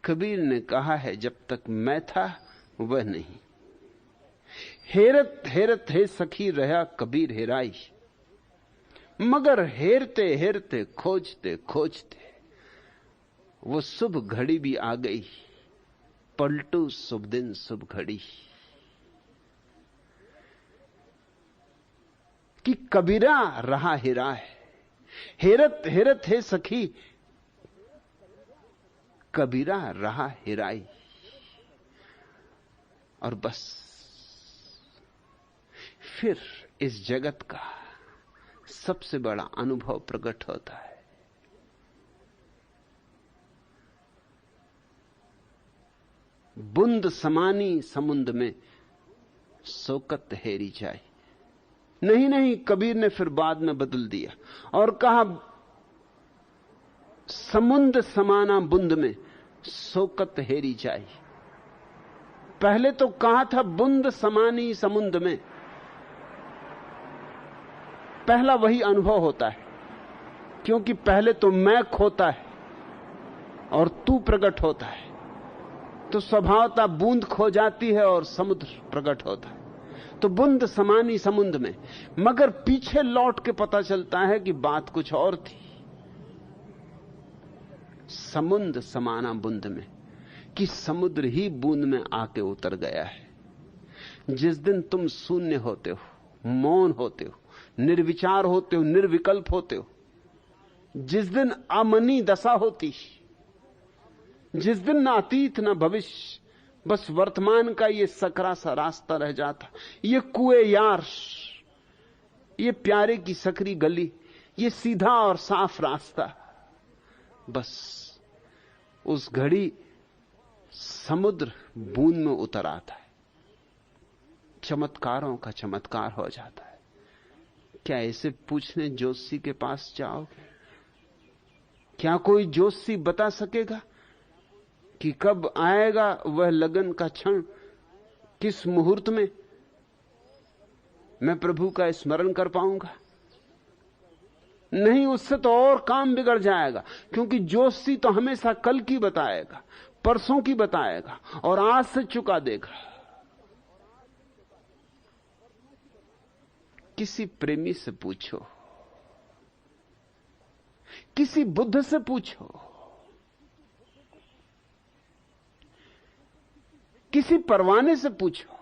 कबीर ने कहा है, जब तक मैं था वह नहीं। हेरत हेरत हे सखी रहा कबीर हेराई, मगर हेरते हेरते खोजते खोजते वो शुभ घड़ी भी आ गई, पलटू शुभ दिन शुभ घड़ी। कि कबीरा रहा हिरा है, हेरत हेरत हे सखी कबीरा रहा हिराई। और बस फिर इस जगत का सबसे बड़ा अनुभव प्रकट होता है। बूंद समानी समुद्र में सोकत हेरी जाए। नहीं नहीं, कबीर ने फिर बाद में बदल दिया और कहा समुद्र समाना बूंद में सोकत हेरी जाए। पहले तो कहा था बूंद समानी समुद्र में। पहला वही अनुभव होता है, क्योंकि पहले तो मैं खोता है और तू प्रकट होता है, तो स्वभावतः बूंद खो जाती है और समुद्र प्रकट होता है। तो बूंद समानी समुद्र में, मगर पीछे लौट के पता चलता है कि बात कुछ और थी। समुद्र समाना बूंद में, कि समुद्र ही बूंद में आके उतर गया है। जिस दिन तुम शून्य होते हो, मौन होते हो, निर्विचार होते हो, निर्विकल्प होते हो, जिस दिन अमनी दशा होती, जिस दिन ना अतीत ना भविष्य, बस वर्तमान का ये सकरा सा रास्ता रह जाता, ये कुएं यार, ये प्यारे की सकरी गली, ये सीधा और साफ रास्ता, बस उस घड़ी समुद्र बूंद में उतर आता है। चमत्कारों का चमत्कार हो जाता है। क्या इसे पूछने जोशी के पास जाओगे? क्या कोई जोशी बता सकेगा कि कब आएगा वह लगन का क्षण, किस मुहूर्त में मैं प्रभु का स्मरण कर पाऊंगा? नहीं, उससे तो और काम बिगड़ जाएगा, क्योंकि जोशी तो हमेशा कल की बताएगा, परसों की बताएगा और आज से चुका देगा। किसी प्रेमी से पूछो, किसी बुद्ध से पूछो, किसी परवाने से पूछो,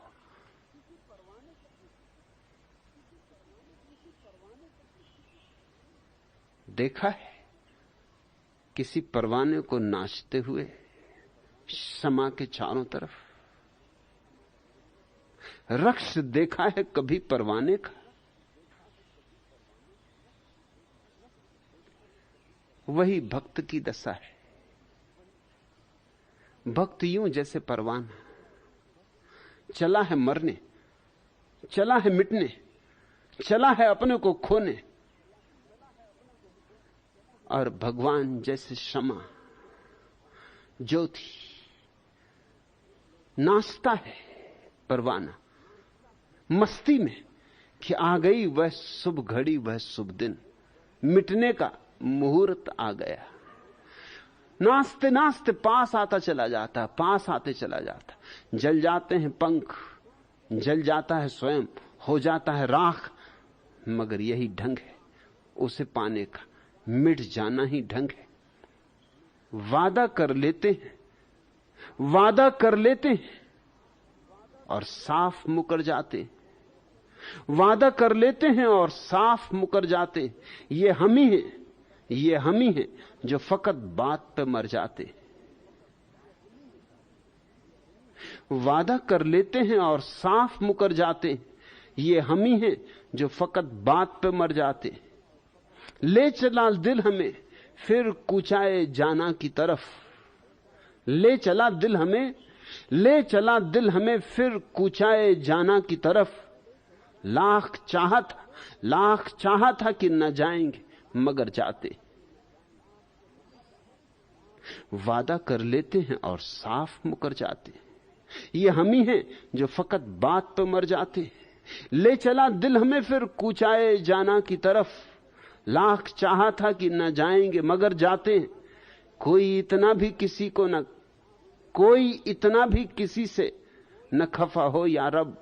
देखा है किसी परवाने को नाचते हुए समा के चारों तरफ? रक्ष देखा है कभी परवाने का? वही भक्त की दशा है। भक्त यूं जैसे परवाना, चला है मरने, चला है मिटने, चला है अपने को खोने, और भगवान जैसे क्षमा ज्योति नाचता है परवाना मस्ती में कि आ गई वह शुभ घड़ी, वह शुभ दिन, मिटने का मुहूर्त आ गया। नाचते नाचते पास आता चला जाता, पास आते चला जाता, जल जाते हैं पंख, जल जाता है स्वयं, हो जाता है राख, मगर यही ढंग है उसे पाने का, मिट जाना ही ढंग है। वादा कर लेते हैं, वादा कर लेते हैं और साफ मुकर जाते, वादा कर लेते हैं और साफ मुकर जाते। ये हम ही हैं, ये हम ही हैं जो फकत बात पे मर जाते। वादा कर लेते हैं और साफ मुकर जाते, ये हम ही हैं जो फकत बात पे मर जाते। ले चला दिल हमें फिर कुचाए जाना की तरफ, ले चला दिल हमें, ले चला दिल हमें फिर कुचाए जाना की तरफ। लाख चाहा था कि न जाएंगे मगर जाते। वादा कर लेते हैं और साफ मुकर जाते, ये हम ही हैं जो फकत बात पर मर जाते। ले चला दिल हमें फिर कुचाए जाना की तरफ, लाख चाहा था कि न जाएंगे मगर जाते। कोई इतना भी किसी को न कोई इतना भी किसी से न खफा हो या रब,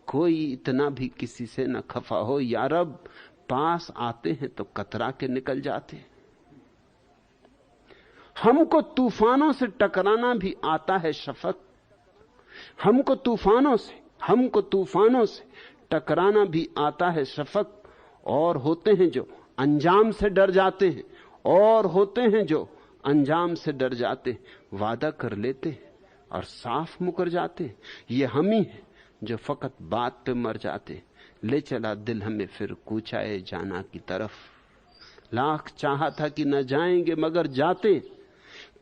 कोई इतना भी किसी से न खफा हो या रब, पास आते हैं तो कतरा के निकल जाते हैं। हमको तूफानों से टकराना भी आता है शफक, हमको तूफानों से टकराना भी आता है शफक। और होते हैं जो अंजाम से डर जाते हैं, और होते हैं जो अंजाम से डर जाते, वादा कर लेते हैं और साफ मुकर जाते। ये हम ही हैं जो फकत बात पे मर जाते। ले चला दिल हमें फिर कूचाए जाना की तरफ, लाख चाहा था कि न जाएंगे मगर जाते।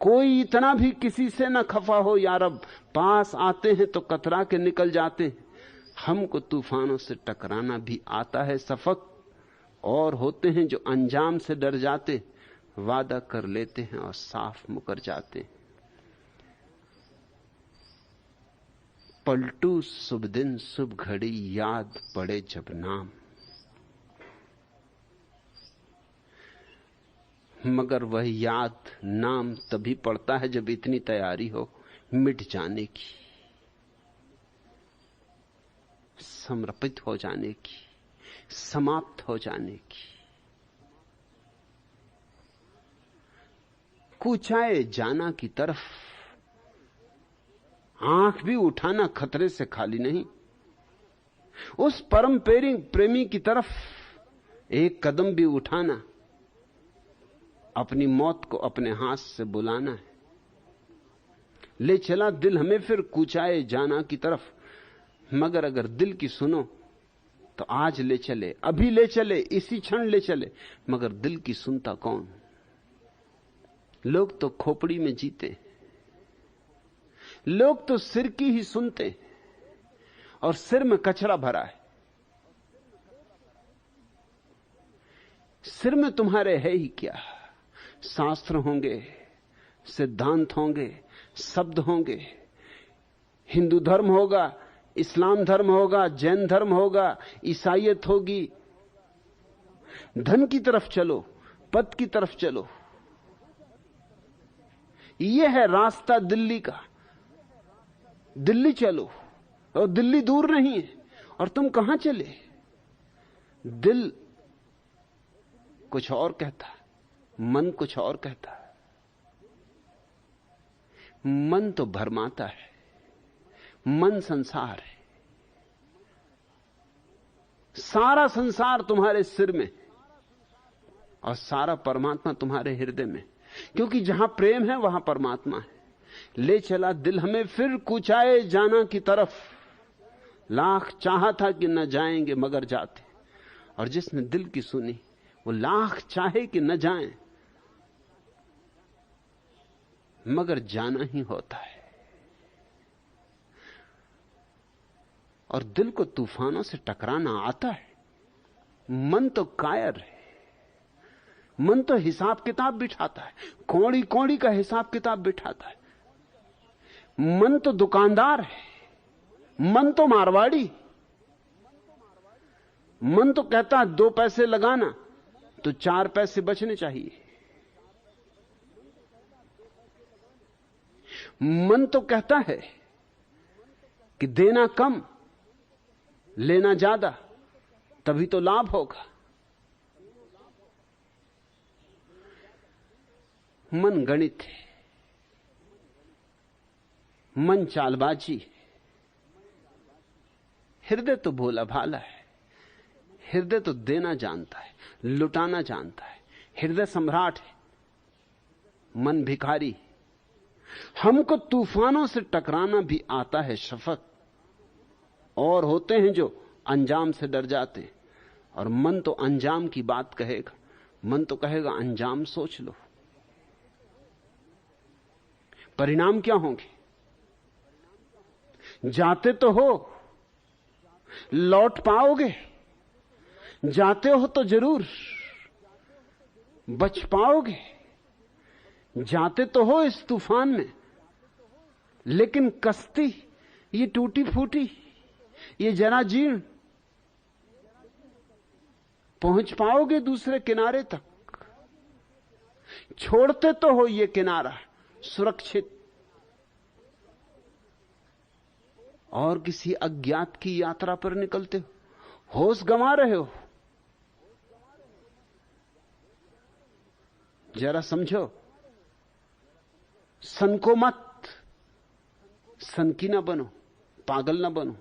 कोई इतना भी किसी से न खफा हो या रब, पास आते हैं तो कतरा के निकल जाते। हमको तूफानों से टकराना भी आता है शफक, और होते हैं जो अंजाम से डर जाते, वादा कर लेते हैं और साफ मुकर जाते। पलटू शुभ दिन शुभ घड़ी, याद पड़े जब नाम, मगर वह याद नाम तभी पड़ता है जब इतनी तैयारी हो मिट जाने की, समर्पित हो जाने की, समाप्त हो जाने की। कूचाए जाना की तरफ आंख भी उठाना खतरे से खाली नहीं। उस परम प्रेमी की तरफ एक कदम भी उठाना, अपनी मौत को अपने हाथ से बुलाना है। ले चला दिल हमें फिर कूचाए जाना की तरफ, मगर अगर दिल की सुनो तो आज ले चले, अभी ले चले, इसी क्षण ले चले। मगर दिल की सुनता कौन? लोग तो खोपड़ी में जीते, लोग तो सिर की ही सुनते, और सिर में कचरा भरा है। सिर में तुम्हारे है ही क्या? शास्त्र होंगे, सिद्धांत होंगे, शब्द होंगे, हिंदू धर्म होगा, इस्लाम धर्म होगा, जैन धर्म होगा, ईसाईयत होगी। धन की तरफ चलो, पद की तरफ चलो, यह है रास्ता दिल्ली का। दिल्ली चलो, और दिल्ली दूर नहीं है। और तुम कहां चले? दिल कुछ और कहता है, मन कुछ और कहता है। मन तो भरमाता है, मन संसार है। सारा संसार तुम्हारे सिर में और सारा परमात्मा तुम्हारे हृदय में, क्योंकि जहां प्रेम है वहां परमात्मा है। ले चला दिल हमें फिर कूचाए जाना की तरफ, लाख चाहा था कि न जाएंगे मगर जाते। और जिसने दिल की सुनी वो लाख चाहे कि न जाएं, मगर जाना ही होता है। और दिल को तूफानों से टकराना आता है। मन तो कायर है, मन तो हिसाब किताब बिठाता है, कौड़ी कौड़ी का हिसाब किताब बिठाता है। मन तो दुकानदार है, मन तो मारवाड़ी। मन तो कहता है 2 पैसे लगाना तो 4 पैसे बचने चाहिए। मन तो कहता है कि देना कम लेना ज्यादा, तभी तो लाभ होगा। मन गणित है, मन चालबाजी है। हृदय तो भोला भाला है, हृदय तो देना जानता है, लुटाना जानता है। हृदय सम्राट है, मन भिखारी। हमको तूफानों से टकराना भी आता है शफक, और होते हैं जो अंजाम से डर जाते। और मन तो अंजाम की बात कहेगा, मन तो कहेगा अंजाम सोच लो, परिणाम क्या होंगे। जाते तो हो, लौट पाओगे, जाते हो तो जरूर बच पाओगे। जाते तो हो इस तूफान में, लेकिन कश्ती ये टूटी फूटी, ये जरा जीर्ण, पहुंच पाओगे दूसरे किनारे तक। छोड़ते तो हो ये किनारा सुरक्षित, और किसी अज्ञात की यात्रा पर निकलते हो, होश गंवा रहे हो। जरा समझो, सन को मत, सन की ना बनो, पागल ना बनो।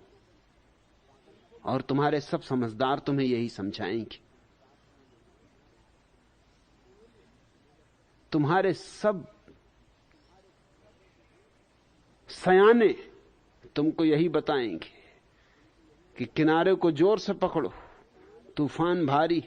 और तुम्हारे सब समझदार तुम्हें यही समझाएंगे, तुम्हारे सब सयाने तुमको यही बताएंगे कि किनारे को जोर से पकड़ो, तूफान भारी,